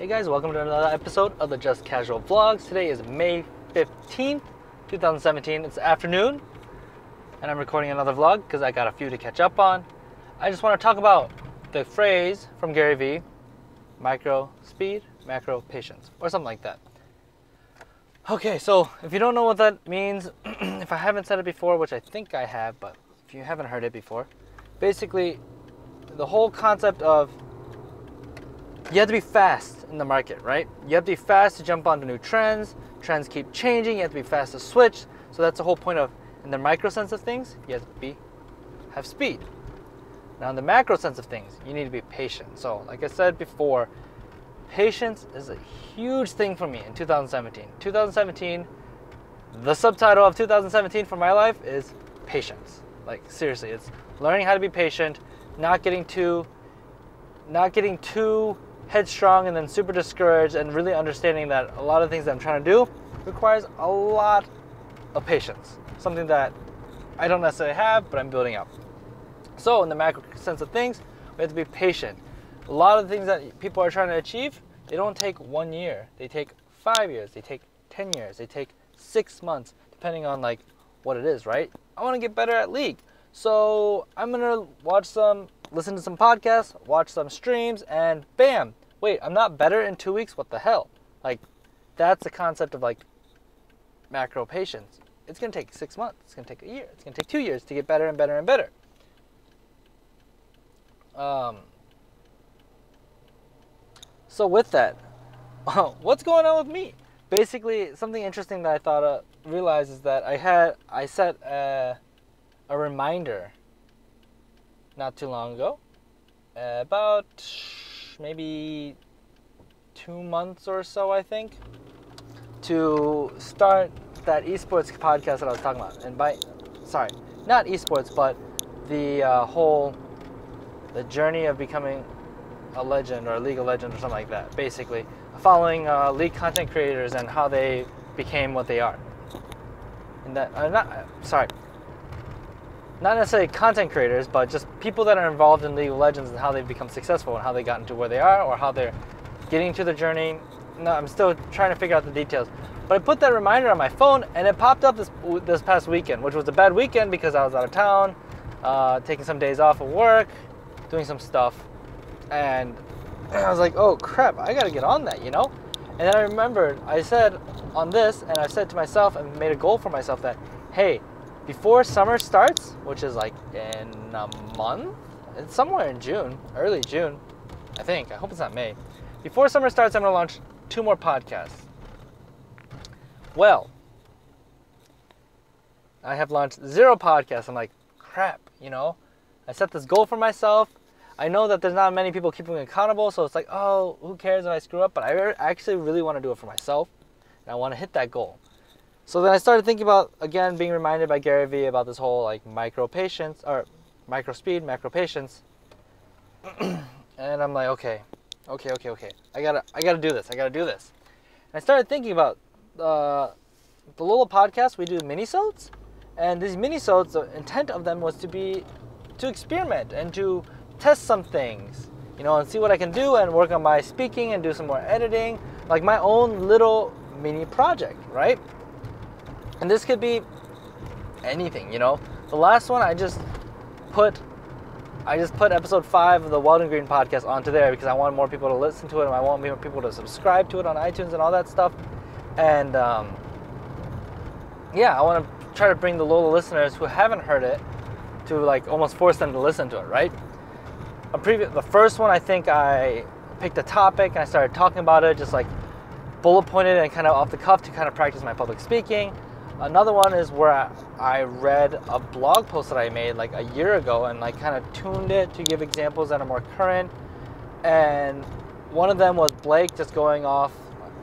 Hey guys, welcome to another episode of the Just Casual Vlogs. Today is May 15th, 2017. It's afternoon, and I'm recording another vlog because I got a few to catch up on. I just want to talk about the phrase from GaryVee, micro speed, macro patience, or something like that. Okay, so if you don't know what that means, if I haven't said it before, which I think I have, but if you haven't heard it before, basically the whole concept of you have to be fast in the market, right? You have to be fast to jump onto new trends. Trends keep changing. You have to be fast to switch. So that's the whole point of, in the micro sense of things, you have to have speed. Now, in the macro sense of things, you need to be patient. So, like I said before, patience is a huge thing for me in 2017. 2017, the subtitle of 2017 for my life is patience. Like, seriously, it's learning how to be patient, not getting too headstrong and then super discouraged, and really understanding that a lot of things that I'm trying to do requires a lot of patience. Something that I don't necessarily have, but I'm building up. So in the macro sense of things, we have to be patient. A lot of the things that people are trying to achieve, they don't take 1 year. They take 5 years. They take 10 years. They take 6 months, depending on like what it is, right? I want to get better at League. So I'm going to listen to some podcasts, watch some streams, and bam, wait, I'm not better in 2 weeks? What the hell? Like, that's the concept of like macro patience. It's going to take 6 months. It's going to take a year. It's going to take 2 years to get better and better and better. So with that, what's going on with me? Basically, something interesting that I realized is that I set a reminder not too long ago, about maybe 2 months or so, I think, to start that eSports podcast that I was talking about. And not eSports, but the journey of becoming a legend or a League of Legends or something like that. Basically, following League content creators and how they became what they are. And that, not necessarily content creators, but just people that are involved in League of Legends and how they've become successful and how they got into where they are or how they're getting to the journey. No, I'm still trying to figure out the details. But I put that reminder on my phone, and it popped up this past weekend, which was a bad weekend because I was out of town, taking some days off of work, doing some stuff. And I was like, oh crap, I gotta get on that, you know? And then I remembered, I said on this, and I said to myself and made a goal for myself that, hey, before summer starts, which is like in a month, it's somewhere in June, early June, I think. I hope it's not May. Before summer starts, I'm going to launch 2 more podcasts. Well, I have launched 0 podcasts. I'm like, crap, you know? I set this goal for myself. I know that there's not many people keeping me accountable, so it's like, oh, who cares if I screw up? But I actually really want to do it for myself, and I want to hit that goal. So then I started thinking about, again, being reminded by GaryVee about this whole like micro patience, or micro speed, macro patience. And I'm like, okay. I gotta do this. And I started thinking about the Lola podcast. We do minisodes, and these minisodes, the intent of them was to experiment and to test some things, you know, and see what I can do and work on my speaking and do some more editing, like my own little mini project, right? And this could be anything, you know. The last one, I just put episode 5 of the Weldon podcast onto there because I want more people to listen to it, and I want more people to subscribe to it on iTunes and all that stuff. And yeah, I want to try to bring the Lola listeners who haven't heard it to like almost force them to listen to it, right? The first one, I think I picked a topic and I started talking about it, just like bullet pointed and kind of off the cuff to kind of practice my public speaking. Another one is where I read a blog post that I made like a year ago and like kind of tuned it to give examples that are more current. And one of them was Blake just going off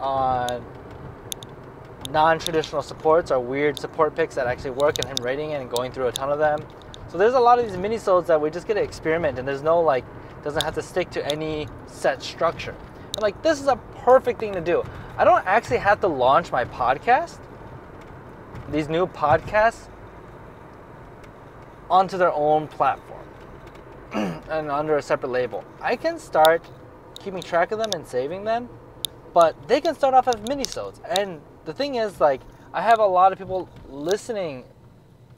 on non-traditional supports or weird support picks that actually work, and him rating it and going through a ton of them. So there's a lot of these minisodes that we just get to experiment, and there's no like, doesn't have to stick to any set structure. And like, this is a perfect thing to do. I don't actually have to launch my podcast, these new podcasts, onto their own platform and under a separate label. I can start keeping track of them and saving them But they can start off as minisodes. And the thing is, like, I have a lot of people listening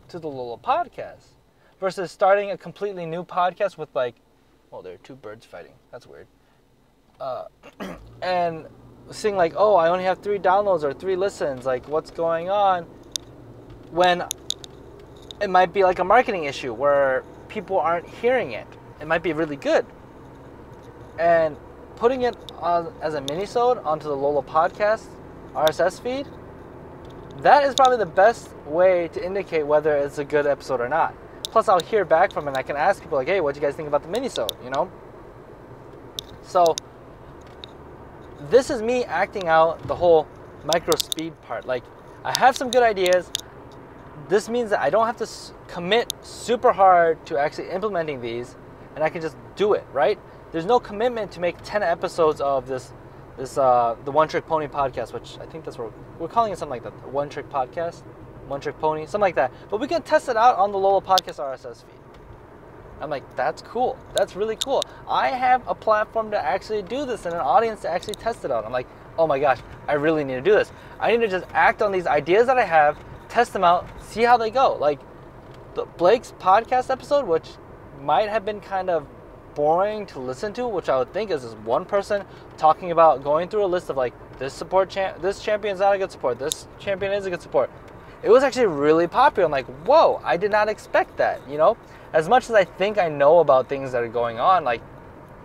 to the Lola podcast versus starting a completely new podcast with, like, well, there are two birds fighting. That's weird. And seeing like, oh, I only have 3 downloads or 3 listens. Like, what's going on? When it might be like a marketing issue where people aren't hearing it. It might be really good. And putting it on as a minisode onto the Lola podcast RSS feed, that is probably the best way to indicate whether it's a good episode or not. Plus, I'll hear back from it and I can ask people like, hey, what do you guys think about the minisode, you know? So, this is me acting out the whole micro speed part. Like, I have some good ideas. This means that I don't have to commit super hard to actually implementing these, and I can just do it, right? There's no commitment to make 10 episodes of the One Trick Pony podcast, which I think that's what we're calling it, something like that. One Trick Podcast, One Trick Pony, something like that. But we can test it out on the Lola Podcast RSS feed. I'm like, that's cool. That's really cool. I have a platform to actually do this and an audience to actually test it out. I'm like, oh my gosh, I really need to do this. I need to just act on these ideas that I have, test them out, see how they go. Like Blake's podcast episode, which might have been kind of boring to listen to, which I would think is just one person talking about going through a list of like, this champion is not a good support, this champion is a good support. It was actually really popular. I'm like, whoa, I did not expect that, you know? As much as I think I know about things that are going on, like,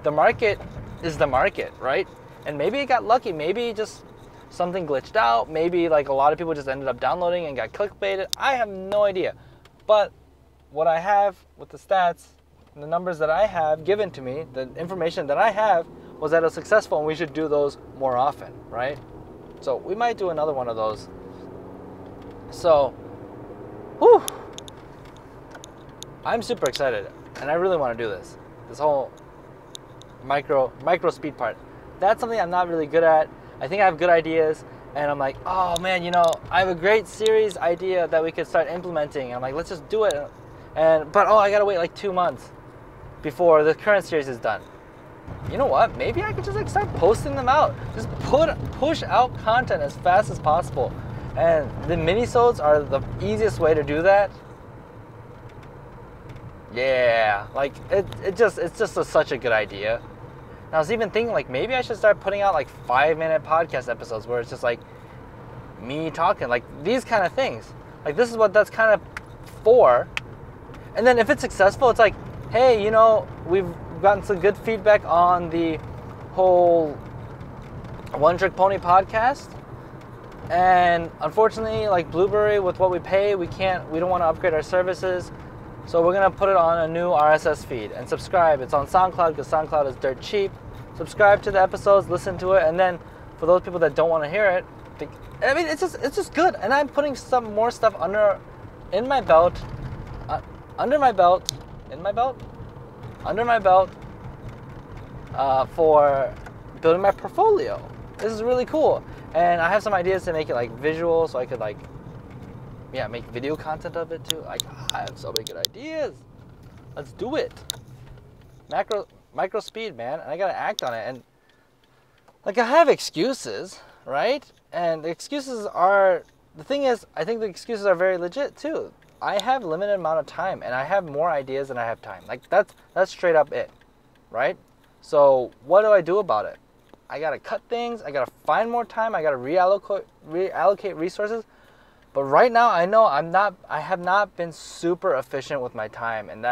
the market is the market, right? And maybe it got lucky. Maybe just something glitched out. Maybe, like, a lot of people just ended up downloading and got clickbaited. I have no idea. But what I have with the stats, the numbers that I have given to me, the information that I have, was that it was successful, and we should do those more often, right? So we might do another one of those. So, whew. I'm super excited, and I really want to do this. This whole micro speed part. That's something I'm not really good at. I think I have good ideas, and I'm like, oh man, you know, I have a great series idea that we could start implementing. And I'm like, let's just do it. But I gotta wait like 2 months before the current series is done. You know what? Maybe I could just like start posting them out. Just push out content as fast as possible. And the minisodes are the easiest way to do that. Yeah, like it's just such a good idea. And I was even thinking like maybe I should start putting out like 5-minute podcast episodes where it's just like me talking, like these kind of things. Like this is what that's kind of for. And then if it's successful, it's like, hey, you know, we've gotten some good feedback on the whole One Trick Pony podcast. And unfortunately, like Blueberry, with what we pay, we don't want to upgrade our services. So we're going to put it on a new RSS feed and subscribe. It's on SoundCloud because SoundCloud is dirt cheap. Subscribe to the episodes, listen to it, and then for those people that don't want to hear it, it's just good. And I'm putting some more stuff under my belt for building my portfolio. This is really cool. And I have some ideas to make it like visual, so I could like, yeah, make video content of it too. Like, I have so many good ideas. Let's do it. Micro speed, man. And I gotta act on it. And like, I have excuses, right? And the excuses are, the thing is, I think the excuses are very legit too. I have a limited amount of time, and I have more ideas than I have time. Like, that's straight up it, right? So what do I do about it? I gotta cut things. I gotta find more time. I gotta reallocate resources. But right now, I know I have not been super efficient with my time, and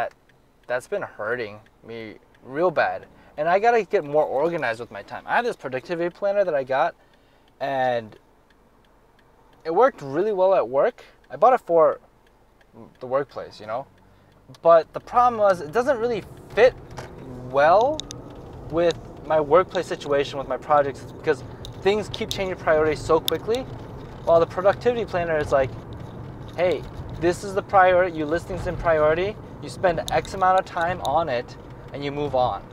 that's been hurting me real bad. And I gotta get more organized with my time. I have this productivity planner that I got, and it worked really well at work. I bought it for the workplace, you know. But the problem was it doesn't really fit well with my workplace situation with my projects because things keep changing priorities so quickly. While the productivity planner is like, hey, this is the priority, you list things in priority, you spend X amount of time on it, and you move on,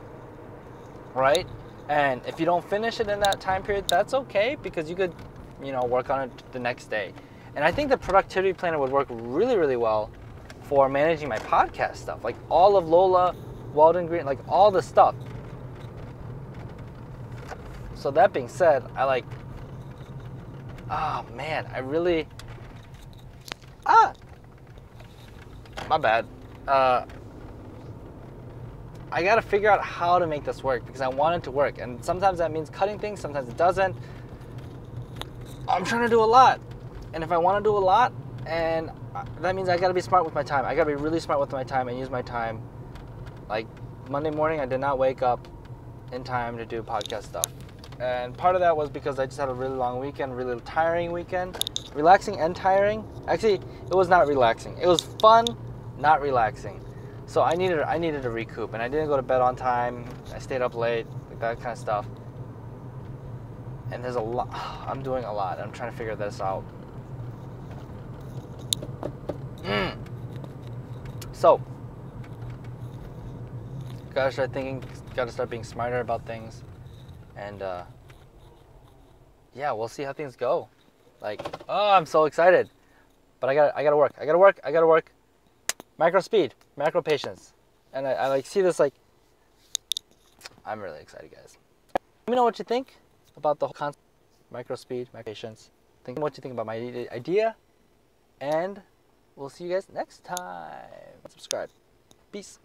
right? And if you don't finish it in that time period, that's okay, because you could, you know, work on it the next day. And I think the productivity planner would work really, really well for managing my podcast stuff, like all of Lola, Weldon Green, like all the stuff. So that being said, oh man, my bad. I gotta figure out how to make this work because I want it to work. And sometimes that means cutting things, sometimes it doesn't. I'm trying to do a lot. And if I want to do a lot, and that means I gotta be smart with my time. I gotta be really smart with my time and use my time. Like Monday morning, I did not wake up in time to do podcast stuff. And part of that was because I just had a really long weekend, really tiring weekend. Relaxing and tiring. Actually, it was not relaxing. It was fun, not relaxing. So I needed to recoup, and I didn't go to bed on time. I stayed up late, like that kind of stuff. And there's a lot. I'm doing a lot. I'm trying to figure this out. So, gotta start thinking. Gotta start being smarter about things. And yeah, we'll see how things go. Like, oh, I'm so excited. But I gotta work. Macro speed, macro patience. And I like see this like, I'm really excited, guys. Let me know what you think about the whole concept, micro speed, macro patience. Think what you think about my idea. And we'll see you guys next time. Subscribe. Peace.